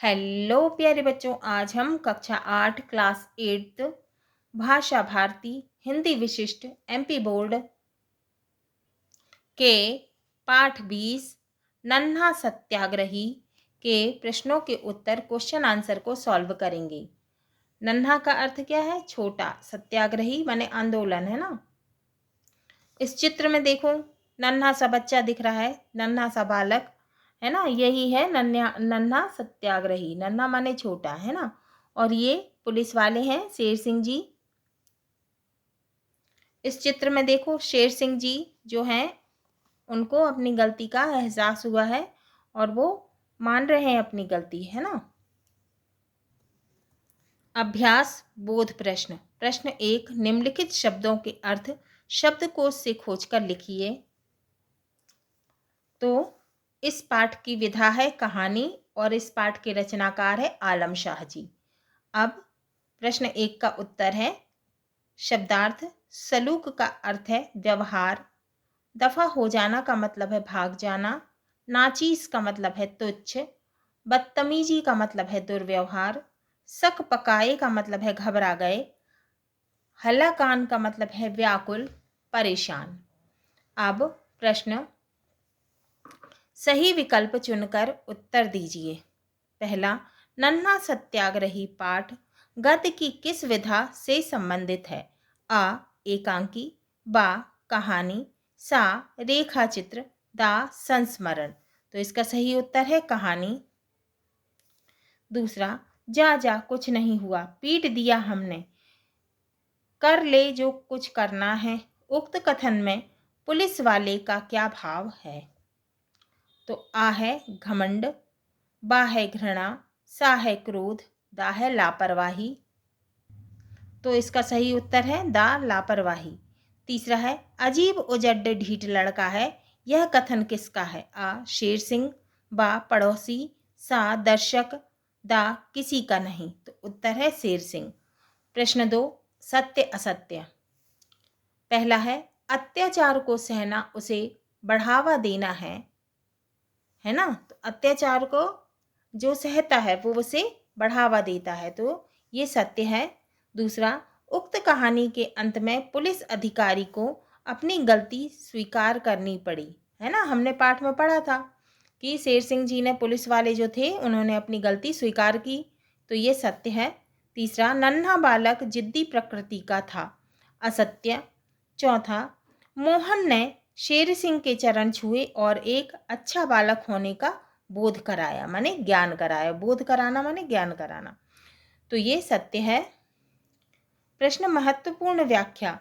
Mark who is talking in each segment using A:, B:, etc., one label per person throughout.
A: Hello प्यारे बच्चों, आज हम कक्षा 8 क्लास 8 भाषा भारती हिंदी विशिष्ट एमपी बोर्ड के पाठ 20 नन्हा सत्याग्रही के प्रश्नों के उत्तर क्वेश्चन आंसर को सॉल्व करेंगे। नन्हा का अर्थ क्या है? छोटा। सत्याग्रही माने आंदोलन, है ना। इस चित्र में देखो, नन्हा सा बच्चा दिख रहा है, नन्हा सा बालक, है ना। यही है नन्हा नन्हा सत्याग्रही। नन्हा माने छोटा, है ना। और ये पुलिस वाले हैं शेर सिंह जी। इस चित्र में देखो, शेर सिंह जी जो हैं उनको अपनी गलती का एहसास हुआ है और वो मान रहे हैं अपनी गलती, है ना। अभ्यास बोध प्रश्न। प्रश्न 1, निम्नलिखित शब्दों के अर्थ शब्दकोश से खोजकर लिखिए। तो इस पाठ की विधा है कहानी और इस पाठ के रचनाकार है आलम शाह जी। अब प्रश्न 1 का उत्तर है शब्दार्थ। सलूक का अर्थ है व्यवहार। दफा हो जाना का मतलब है भाग जाना। नाचीज का मतलब है तुच्छ। बदतमीजी का मतलब है दुर्व्यवहार। सक पकाए का मतलब है घबरा गए। हलाकान का मतलब है व्याकुल, परेशान। अब प्रश्न, सही विकल्प चुनकर उत्तर दीजिए। पहला, नन्हा सत्याग्रही पाठ गद्य की किस विधा से संबंधित है? आ, एकांकी। बा, कहानी। सा, रेखा चित्र। दा, संस्मरण। तो इसका सही उत्तर है कहानी। दूसरा, जा जा कुछ नहीं हुआ, पीट दिया हमने, कर ले जो कुछ करना है। उक्त कथन में पुलिस वाले का क्या भाव है? तो आ है घमंड। बा है घृणा। सा है क्रोध। दा है लापरवाही। तो इसका सही उत्तर है दा, लापरवाही। तीसरा है, अजीब उजड्ड ढीठ लड़का है, यह कथन किसका है? आ, शेर सिंह। बा, पड़ोसी। सा, दर्शक। दा, किसी का नहीं। तो उत्तर है शेर सिंह। प्रश्न 2, सत्य असत्य। पहला है, अत्याचार को सहना उसे बढ़ावा देना है ना। तो अत्याचार को जो सहता है वो उसे बढ़ावा देता है, तो ये सत्य है। दूसरा, उक्त कहानी के अंत में पुलिस अधिकारी को अपनी गलती स्वीकार करनी पड़ी, है ना। हमने पाठ में पढ़ा था कि शेर सिंह जी ने, पुलिस वाले जो थे, उन्होंने अपनी गलती स्वीकार की, तो ये सत्य है। तीसरा, नन्हा बालक जिद्दी प्रकृति का था, असत्य। चौथा, मोहन ने शेर सिंह के चरण छुए और एक अच्छा बालक होने का बोध कराया, माने ज्ञान कराया। बोध कराना माने ज्ञान कराना, तो ये सत्य है। प्रश्न, महत्वपूर्ण व्याख्या।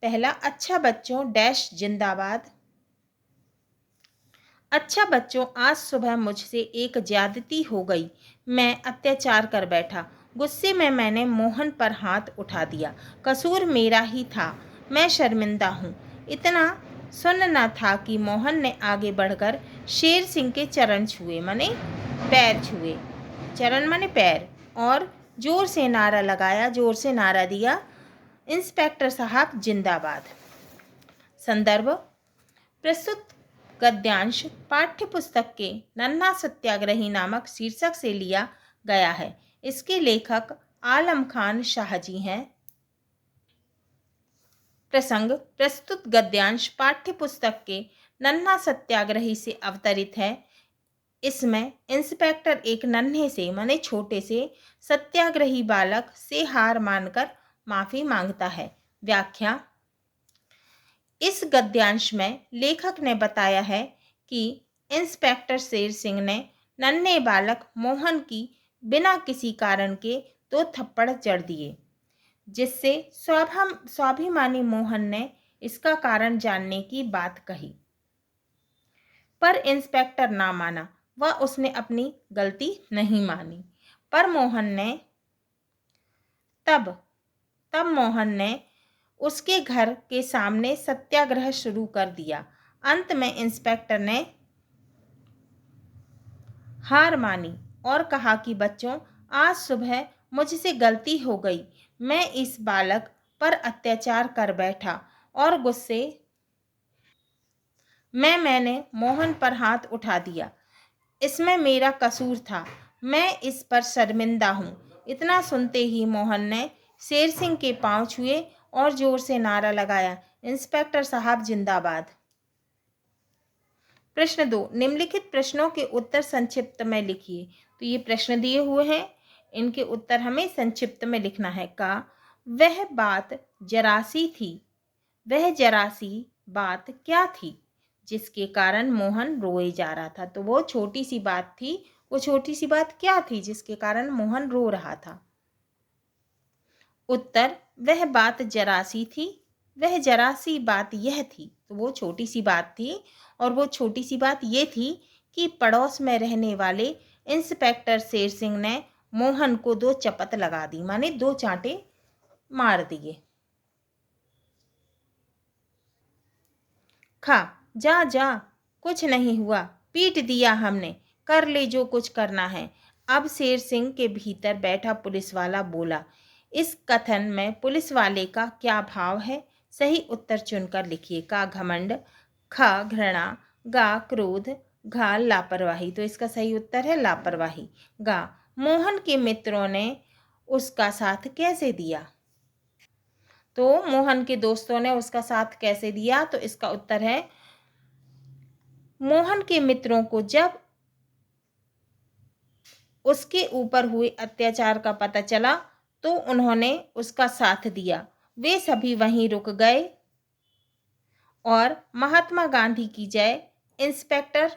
A: पहला, अच्छा बच्चों डैश जिंदाबाद। अच्छा बच्चों, आज सुबह मुझसे एक ज्यादती हो गई, मैं अत्याचार कर बैठा, गुस्से में मैंने मोहन पर हाथ उठा दिया, कसूर मेरा ही था, मैं शर्मिंदा हूँ। इतना सुनना था कि मोहन ने आगे बढ़कर शेर सिंह के चरण छुए, माने पैर छुए, चरण माने पैर, और जोर से नारा लगाया, जोर से नारा दिया, इंस्पेक्टर साहब जिंदाबाद। संदर्भ, प्रस्तुत गद्यांश पाठ्यपुस्तक के नन्हा सत्याग्रही नामक शीर्षक से लिया गया है। इसके लेखक आलम खान शाह जी हैं। प्रसंग, प्रस्तुत गद्यांश पाठ्यपुस्तक के नन्हा सत्याग्रही से अवतरित है। इसमें इंस्पेक्टर एक नन्हे से माने छोटे से सत्याग्रही बालक से हार मानकर माफी मांगता है। व्याख्या, इस गद्यांश में लेखक ने बताया है कि इंस्पेक्टर शेर सिंह ने नन्हे बालक मोहन की बिना किसी कारण के 2 थप्पड़ जड़ दिए, जिससे स्वाभिमानी मोहन ने इसका कारण जानने की बात कही, पर इंस्पेक्टर ना माना व उसने अपनी गलती नहीं मानी। पर तब मोहन ने उसके घर के सामने सत्याग्रह शुरू कर दिया। अंत में इंस्पेक्टर ने हार मानी और कहा कि बच्चों, आज सुबह मुझसे गलती हो गई, मैं इस बालक पर अत्याचार कर बैठा और गुस्से मैंने मोहन पर हाथ उठा दिया, इसमें मेरा कसूर था, मैं इस पर शर्मिंदा हूँ। इतना सुनते ही मोहन ने शेर सिंह के पांव छुए और जोर से नारा लगाया, इंस्पेक्टर साहब जिंदाबाद। प्रश्न 2, निम्नलिखित प्रश्नों के उत्तर संक्षिप्त में लिखिए। तो ये प्रश्न दिए हुए हैं, इनके उत्तर हमें संक्षिप्त में लिखना है। का वह बात जरासी थी, वह जरासी बात क्या थी जिसके कारण मोहन रोए जा रहा था। तो वो छोटी सी बात थी, वो छोटी सी बात क्या थी जिसके कारण मोहन रो रहा था। उत्तर, वह बात जरासी थी, वह जरासी बात यह थी। तो वो छोटी सी बात थी और वो छोटी सी बात ये थी कि पड़ोस में रहने वाले इंस्पेक्टर शेर सिंह ने मोहन को 2 चपत लगा दी, माने 2 चांटे मार दिए। खा, जा जा, कुछ नहीं हुआ, पीट दिया हमने, कर ले जो कुछ करना है। अब शेर सिंह के भीतर बैठा पुलिस वाला बोला। इस कथन में पुलिस वाले का क्या भाव है? सही उत्तर चुनकर लिखिए। का घमंड, ख घृणा, गा क्रोध, घा लापरवाही। तो इसका सही उत्तर है लापरवाही। गा मोहन के मित्रों ने उसका साथ कैसे दिया? तो मोहन के दोस्तों ने उसका साथ कैसे दिया? तो इसका उत्तर है, मोहन के मित्रों को जब उसके ऊपर हुए अत्याचार का पता चला तो उन्होंने उसका साथ दिया। वे सभी वहीं रुक गए और महात्मा गांधी की जय, इंस्पेक्टर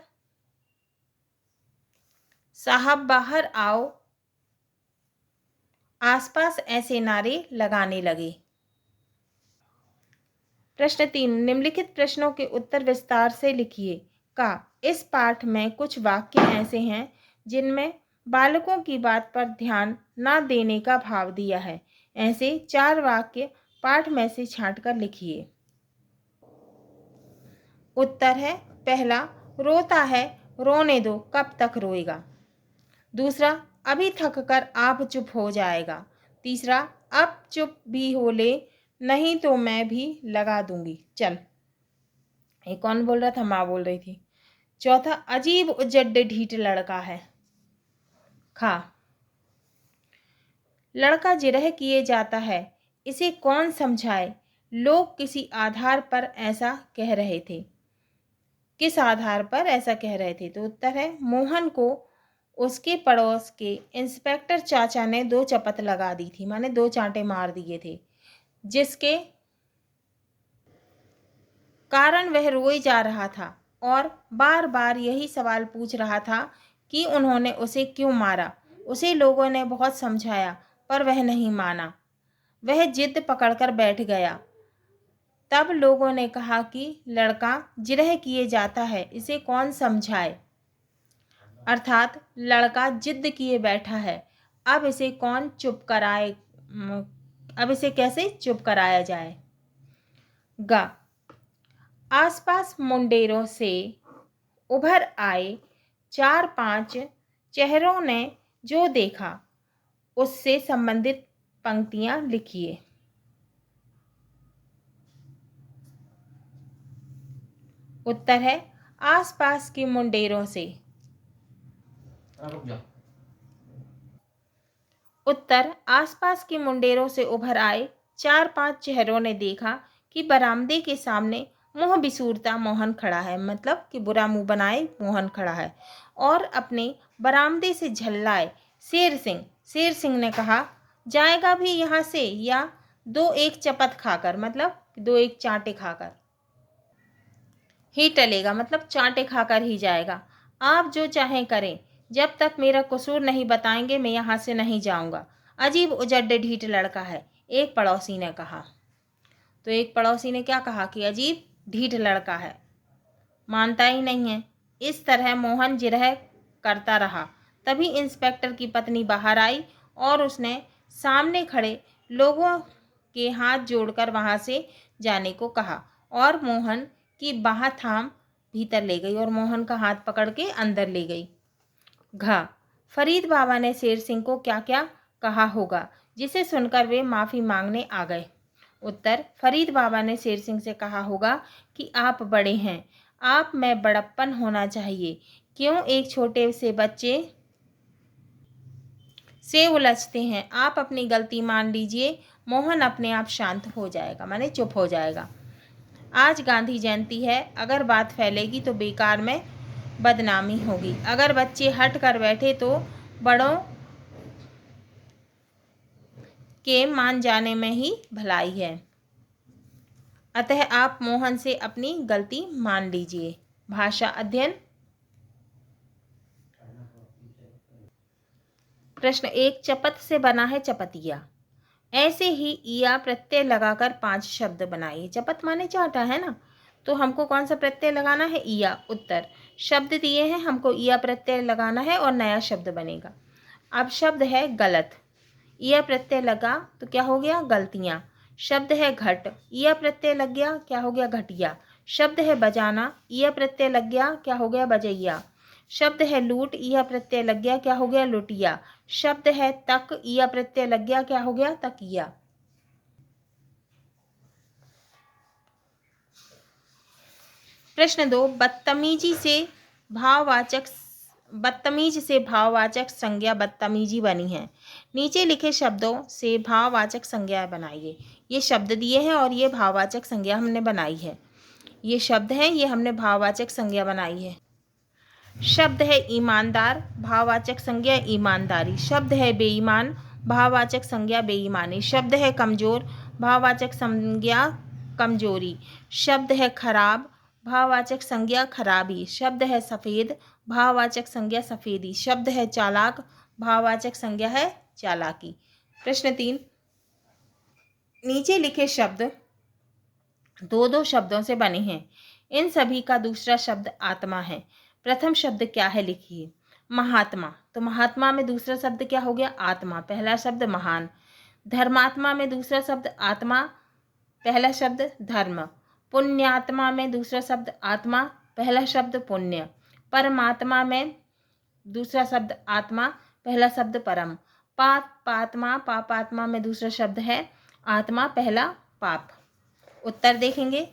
A: साहब बाहर आओ, आसपास ऐसे नारे लगाने लगे। प्रश्न 3, निम्नलिखित प्रश्नों के उत्तर विस्तार से लिखिए। का इस पाठ में कुछ वाक्य ऐसे हैं जिनमें बालकों की बात पर ध्यान न देने का भाव दिया है। ऐसे 4 वाक्य पाठ में से छांटकर लिखिए। उत्तर है, पहला, रोता है, रोने दो, कब तक रोएगा। दूसरा, अभी थक कर आप चुप हो जाएगा। तीसरा, अब चुप भी हो ले, नहीं तो मैं भी लगा दूंगी, चल। ये कौन बोल रहा था? माँ बोल रही थी। चौथा, अजीब उजड्ड ढीठ लड़का है। खा, लड़का जिरह किए जाता है, इसे कौन समझाए? लोग किसी आधार पर ऐसा कह रहे थे। किस आधार पर ऐसा कह रहे थे? तो उत्तर है, मोहन को उसके पड़ोस के इंस्पेक्टर चाचा ने 2 चपत लगा दी थी, माने 2 चांटे मार दिए थे, जिसके कारण वह रोए जा रहा था और बार बार यही सवाल पूछ रहा था कि उन्होंने उसे क्यों मारा। उसे लोगों ने बहुत समझाया पर वह नहीं माना, वह जिद पकड़कर बैठ गया। तब लोगों ने कहा कि लड़का जिरह किए जाता है, इसे कौन समझाए। अर्थात लड़का जिद किए बैठा है, अब इसे कौन चुप कराए, अब इसे कैसे चुप कराया जाए। गा, आसपास मुंडेरों से उभर आए 4-5 चेहरों ने जो देखा उससे संबंधित पंक्तियां लिखिए। उत्तर है, आसपास के मुंडेरों से। उत्तर, आसपास के मुंडेरों से उभर आए 4-5 चेहरों ने देखा कि बरामदे के सामने मुंह बिसूरता मोहन खड़ा है, मतलब कि बुरा मुंह बनाए मोहन खड़ा है और अपने बरामदे से झल्लाए शेर सिंह ने कहा, जाएगा भी यहाँ से या 2-1 चपत खाकर, मतलब 2-1 चांटे खाकर ही टलेगा, मतलब चांटे खाकर ही जाएगा। आप जो चाहें करें, जब तक मेरा कसूर नहीं बताएंगे मैं यहाँ से नहीं जाऊँगा। अजीब उजड्ड ढीठ लड़का है, एक पड़ोसी ने कहा। तो एक पड़ोसी ने क्या कहा कि अजीब ढीठ लड़का है, मानता ही नहीं है। इस तरह मोहन जिरह करता रहा। तभी इंस्पेक्टर की पत्नी बाहर आई और उसने सामने खड़े लोगों के हाथ जोड़कर वहां से जाने को कहा और मोहन की बाह थाम भीतर ले गई और मोहन का हाथ पकड़ के अंदर ले गई। घा, फरीद बाबा ने शेर सिंह को क्या क्या कहा होगा जिसे सुनकर वे माफ़ी मांगने आ गए। उत्तर, फरीद बाबा ने शेर सिंह से कहा होगा कि आप बड़े हैं, आप में बड़प्पन होना चाहिए। क्यों एक छोटे से बच्चे से उलझते हैं। आप अपनी गलती मान लीजिए, मोहन अपने आप शांत हो जाएगा, माने चुप हो जाएगा। आज गांधी जयंती है, अगर बात फैलेगी तो बेकार में बदनामी होगी। अगर बच्चे हट कर बैठे तो बड़ों के मान जाने में ही भलाई है। अतः आप मोहन से अपनी गलती मान लीजिए। भाषा अध्ययन। प्रश्न 1, चपत से बना है चपतिया। ऐसे ही इया प्रत्यय लगाकर 5 शब्द बनाइए। चपत माने चाटा है ना, तो हमको कौन सा प्रत्यय लगाना है? इया। उत्तर, शब्द दिए हैं, हमको इया प्रत्यय लगाना है और नया शब्द बनेगा। अब शब्द है गलत, इया प्रत्यय लगा तो क्या हो गया? गलतियाँ। शब्द है घट, इया प्रत्यय लग गया, क्या हो गया? घटिया। शब्द है बजाना, इया प्रत्यय लग गया, क्या हो गया? बजैया। शब्द है लूट, इया प्रत्यय लग गया, क्या हो गया? लुटिया। शब्द है तक, इया प्रत्यय लग गया, क्या हो गया? तकिया। प्रश्न 2, बदतमीज से भाववाचक संज्ञा बदतमीजी बनी है। नीचे लिखे शब्दों से भाववाचक संज्ञा बनाइए। ये शब्द दिए हैं और ये भाववाचक संज्ञा हमने बनाई है। ये शब्द हैं, ये हमने भाववाचक संज्ञा बनाई है। शब्द है ईमानदार, भाववाचक संज्ञा ईमानदारी। शब्द है बेईमान, भाववाचक संज्ञा बेईमानी। शब्द है कमजोर, भाववाचक संज्ञा कमजोरी। शब्द है खराब, भाववाचक संज्ञा खराबी। शब्द है सफ़ेद, भाववाचक संज्ञा सफ़ेदी। शब्द है चालाक, भाववाचक संज्ञा है चालाकी। प्रश्न 3, नीचे लिखे शब्द दो दो शब्दों से बने हैं। इन सभी का दूसरा शब्द आत्मा है। प्रथम शब्द क्या है? लिखिए। महात्मा, तो महात्मा में दूसरा शब्द क्या हो गया? आत्मा। पहला शब्द महान। धर्मात्मा में दूसरा शब्द आत्मा, पहला शब्द धर्म। पुण्यात्मा में दूसरा शब्द आत्मा, पहला शब्द पुण्य। परमात्मा में दूसरा शब्द आत्मा, पहला शब्द परम। पापात्मा में दूसरा शब्द है आत्मा, पहला पाप। उत्तर देखेंगे।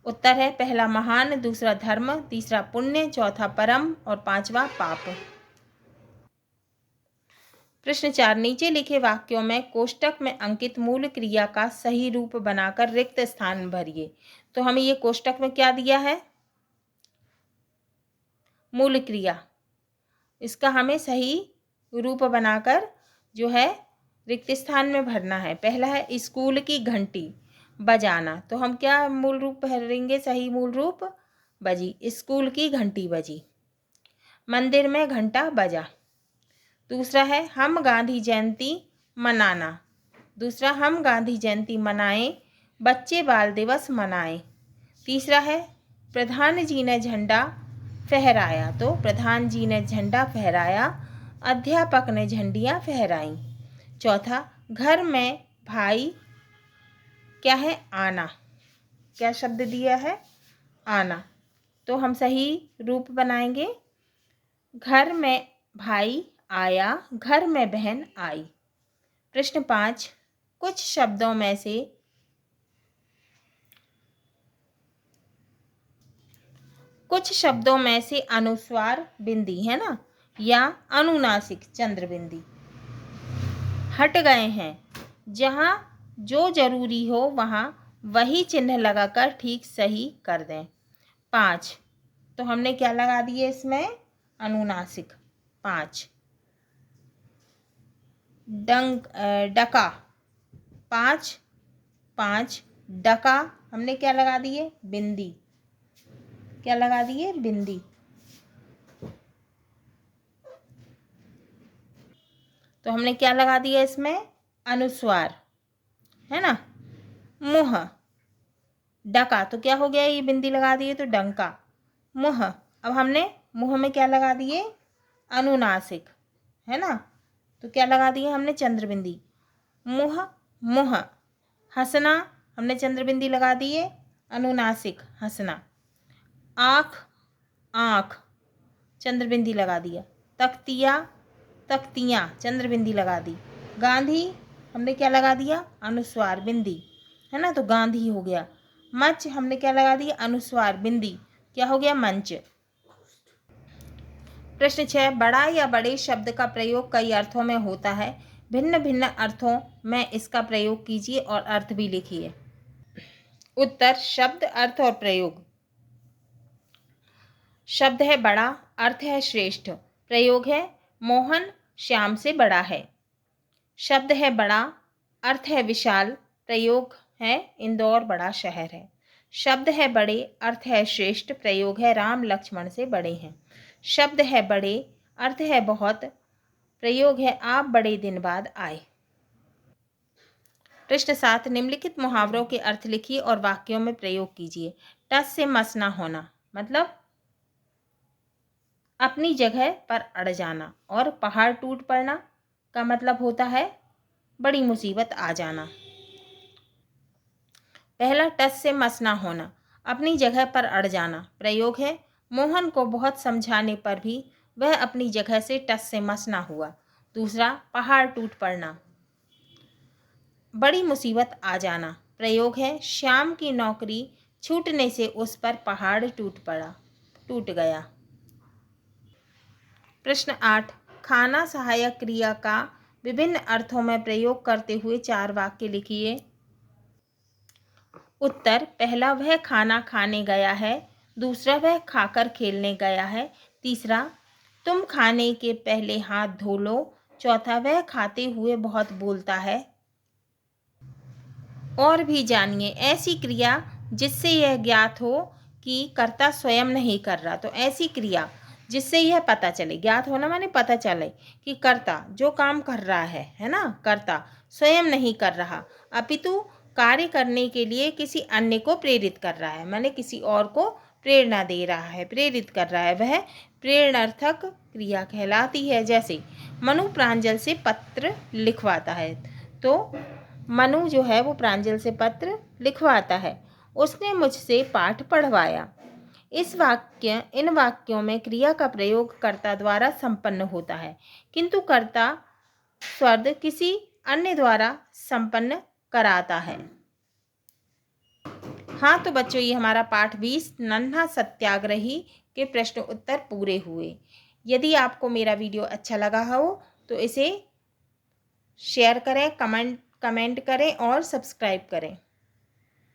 A: उत्तर है पहला महान, दूसरा धर्म, तीसरा पुण्य, चौथा परम और पांचवा पाप। प्रश्न 4, नीचे लिखे वाक्यों में कोष्टक में अंकित मूल क्रिया का सही रूप बनाकर रिक्त स्थान भरिए। तो हमें ये कोष्टक में क्या दिया है? मूल क्रिया। इसका हमें सही रूप बनाकर जो है रिक्त स्थान में भरना है। पहला है स्कूल की घंटी बजाना, तो हम क्या मूल रूप भरेंगे? सही मूल रूप बजी, स्कूल की घंटी बजी। मंदिर में घंटा बजा। दूसरा है हम गांधी जयंती मनाना। दूसरा हम गांधी जयंती मनाएं, बच्चे बाल दिवस मनाएं। तीसरा है प्रधान जी ने झंडा फहराया, तो प्रधान जी ने झंडा फहराया, अध्यापक ने झंडियाँ फहराईं। चौथा, घर में भाई क्या है? आना। क्या शब्द दिया है? आना। तो हम सही रूप बनाएंगे। घर में भाई आया, घर में बहन आई। प्रश्न 5, कुछ शब्दों में से अनुस्वार बिंदी है ना, या अनुनासिक चंद्र बिंदी हट गए हैं। जहाँ जो जरूरी हो वहाँ वही चिन्ह लगाकर ठीक सही कर दें। 5, तो हमने क्या लगा दिए इसमें? अनुनासिक। 5, डका। 5 डका हमने क्या लगा दिए? बिंदी। क्या लगा दिए? बिंदी। तो हमने क्या लगा दिया इसमें? अनुस्वार, है ना। मुँह, डका, तो क्या हो गया? ये बिंदी लगा दिए तो डंका। मुँह, अब हमने मुँह में क्या लगा दिए? अनुनासिक, है ना, तो क्या लगा दिए हमने? चंद्रबिंदी। मुँह, मुँह। हंसना, हमने चंद्रबिंदी लगा दिए, अनुनासिक, हंसना। आँख, आँख, चंद्रबिंदी लगा दिया। तख्तिया, तख्तियाँ, चंद्रबिंदी लगा दी। गांधी, हमने क्या लगा दिया? अनुस्वार बिंदी, है ना, तो गांधी हो गया। मंच, हमने क्या लगा दिया? अनुस्वार बिंदी, क्या हो गया? मंच। प्रश्न 6, बड़ा या बड़े शब्द का प्रयोग कई अर्थों में होता है। भिन्न भिन्न अर्थों में इसका प्रयोग कीजिए और अर्थ भी लिखिए। उत्तर, शब्द, अर्थ और प्रयोग। शब्द है बड़ा, अर्थ है श्रेष्ठ, प्रयोग है मोहन श्याम से बड़ा है। शब्द है बड़ा, अर्थ है विशाल, प्रयोग है इंदौर बड़ा शहर है। शब्द है बड़े, अर्थ है श्रेष्ठ, प्रयोग है राम लक्ष्मण से बड़े हैं। शब्द है बड़े, अर्थ है बहुत, प्रयोग है आप बड़े दिन बाद आए। प्रश्न 7, निम्नलिखित मुहावरों के अर्थ लिखिए और वाक्यों में प्रयोग कीजिए। टस से मस ना होना मतलब अपनी जगह पर अड़ जाना, और पहाड़ टूट पड़ना का मतलब होता है बड़ी मुसीबत आ जाना। पहला, टस से मस ना होना, अपनी जगह पर अड़ जाना, प्रयोग है मोहन को बहुत समझाने पर भी वह अपनी जगह से टस से मस ना हुआ। दूसरा, पहाड़ टूट पड़ना, बड़ी मुसीबत आ जाना, प्रयोग है श्याम की नौकरी छूटने से उस पर पहाड़ टूट गया। प्रश्न 8, खाना सहायक क्रिया का विभिन्न अर्थों में प्रयोग करते हुए 4 वाक्य लिखिए। उत्तर, पहला, वह खाना खाने गया है। दूसरा, वह खाकर खेलने गया है। तीसरा, तुम खाने के पहले हाथ धो लो। चौथा, वह खाते हुए बहुत बोलता है। और भी जानिए ऐसी क्रिया जिससे यह ज्ञात हो कि कर्ता स्वयं नहीं कर रहा। तो ऐसी क्रिया जिससे यह पता चले, ज्ञात होना माने पता चले कि कर्ता जो काम कर रहा है ना, कर्ता स्वयं नहीं कर रहा अपितु कार्य करने के लिए किसी अन्य को प्रेरित कर रहा है, माने किसी और को प्रेरणा दे रहा है, प्रेरित कर रहा है, वह प्रेरणार्थक क्रिया कहलाती है। जैसे मनु प्रांजल से पत्र लिखवाता है, तो मनु जो है वो प्रांजल से पत्र लिखवाता है। उसने मुझसे पाठ पढ़वाया। इन वाक्यों में क्रिया का प्रयोग कर्ता द्वारा संपन्न होता है, किंतु कर्ता स्वर्द किसी अन्य द्वारा संपन्न कराता है। हाँ तो बच्चों, ये हमारा पाठ 20 नन्हा सत्याग्रही के प्रश्न उत्तर पूरे हुए। यदि आपको मेरा वीडियो अच्छा लगा हो तो इसे शेयर करें, कमेंट करें और सब्सक्राइब करें।